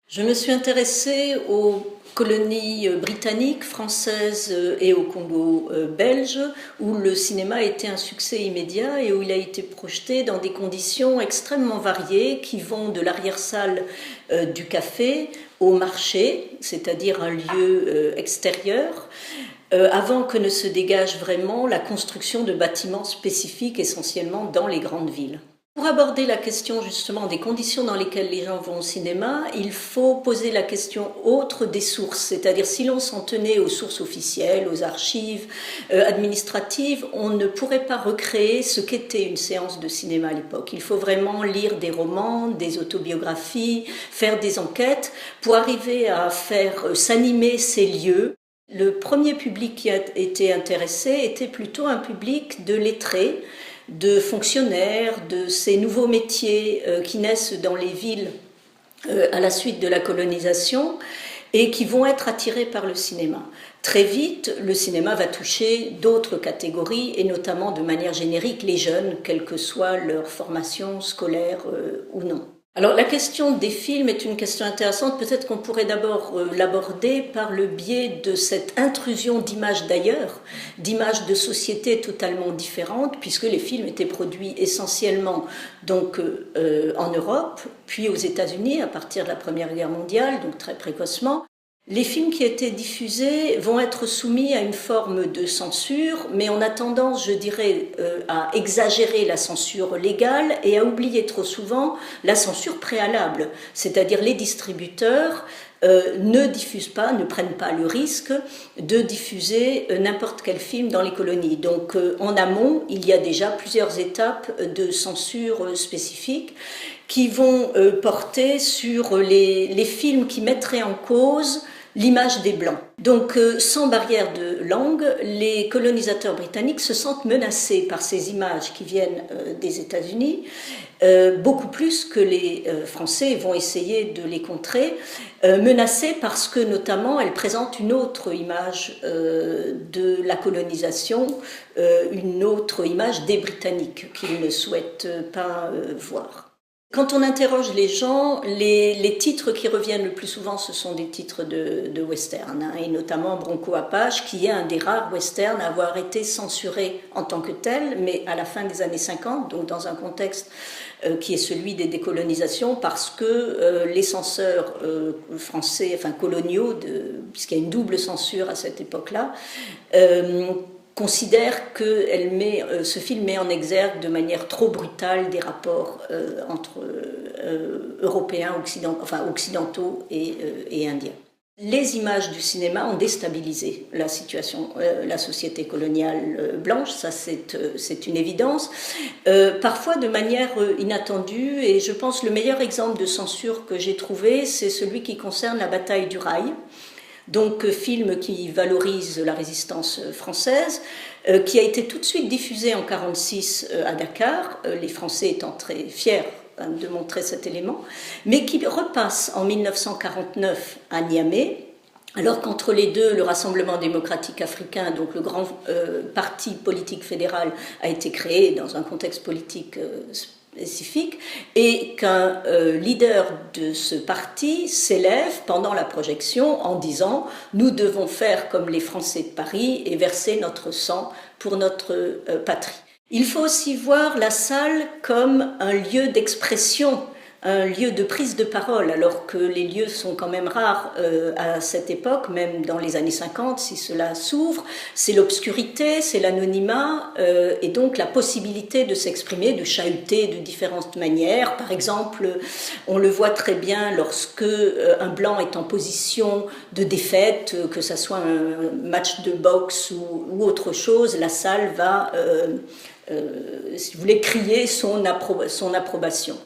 Je me suis intéressée aux colonies britanniques, françaises et au Congo belge, où le cinéma a été un succès immédiat et où il a été projeté dans des conditions extrêmement variées qui vont de l'arrière-salle du café au marché, c'est-à-dire un lieu extérieur, avant que ne se dégage vraiment la construction de bâtiments spécifiques essentiellement dans les grandes villes. Pour aborder la question justement des conditions dans lesquelles les gens vont au cinéma, il faut poser la question autre des sources, c'est-à-dire si l'on s'en tenait aux sources officielles, aux archives administratives, on ne pourrait pas recréer ce qu'était une séance de cinéma à l'époque. Il faut vraiment lire des romans, des autobiographies, faire des enquêtes pour arriver à faire s'animer ces lieux. Le premier public qui a été intéressé était plutôt un public de lettrés, de fonctionnaires, de ces nouveaux métiers qui naissent dans les villes à la suite de la colonisation et qui vont être attirés par le cinéma. Très vite, le cinéma va toucher d'autres catégories et notamment de manière générique les jeunes, quelle que soit leur formation scolaire ou non. Alors la question des films est une question intéressante, peut-être qu'on pourrait d'abord l'aborder par le biais de cette intrusion d'images d'ailleurs, d'images de sociétés totalement différentes, puisque les films étaient produits essentiellement donc, en Europe, puis aux États-Unis à partir de la Première Guerre mondiale, donc très précocement. Les films qui étaient diffusés vont être soumis à une forme de censure, mais on a tendance, je dirais, à exagérer la censure légale et à oublier trop souvent la censure préalable, c'est-à-dire les distributeurs ne diffusent pas, ne prennent pas le risque de diffuser n'importe quel film dans les colonies. Donc en amont, il y a déjà plusieurs étapes de censure spécifiques qui vont porter sur les films qui mettraient en cause l'image des Blancs. Donc, sans barrière de langue, les colonisateurs britanniques se sentent menacés par ces images qui viennent des États-Unis, beaucoup plus que les Français vont essayer de les contrer, menacés parce que notamment elles présentent une autre image de la colonisation, une autre image des Britanniques qu'ils ne souhaitent pas voir. Quand on interroge les gens, les titres qui reviennent le plus souvent, ce sont des titres de western, hein, et notamment Bronco Apache, qui est un des rares westerns à avoir été censuré en tant que tel, mais à la fin des années 50, donc dans un contexte qui est celui des décolonisations, parce que les censeurs français, enfin coloniaux, puisqu'il y a une double censure à cette époque-là, considère que ce film met en exergue de manière trop brutale des rapports entre Européens, occidentaux et Indiens. Les images du cinéma ont déstabilisé la situation, la société coloniale blanche, ça c'est une évidence, parfois de manière inattendue, et je pense le meilleur exemple de censure que j'ai trouvé, c'est celui qui concerne la bataille du Rail. Donc film qui valorise la résistance française, qui a été tout de suite diffusé en 1946 à Dakar, les Français étant très fiers de montrer cet élément, mais qui repasse en 1949 à Niamey, alors qu'entre les deux, le Rassemblement démocratique africain, donc le grand parti politique fédéral, a été créé dans un contexte politique spécifique, et qu'un leader de ce parti s'élève pendant la projection en disant « Nous devons faire comme les Français de Paris et verser notre sang pour notre patrie ». Il faut aussi voir la salle comme un lieu d'expression, un lieu de prise de parole, alors que les lieux sont quand même rares à cette époque, même dans les années 50, si cela s'ouvre. C'est l'obscurité, c'est l'anonymat, et donc la possibilité de s'exprimer, de chahuter de différentes manières. Par exemple, on le voit très bien lorsque un blanc est en position de défaite, que ce soit un match de boxe ou autre chose, la salle va, si vous voulez, crier son approbation.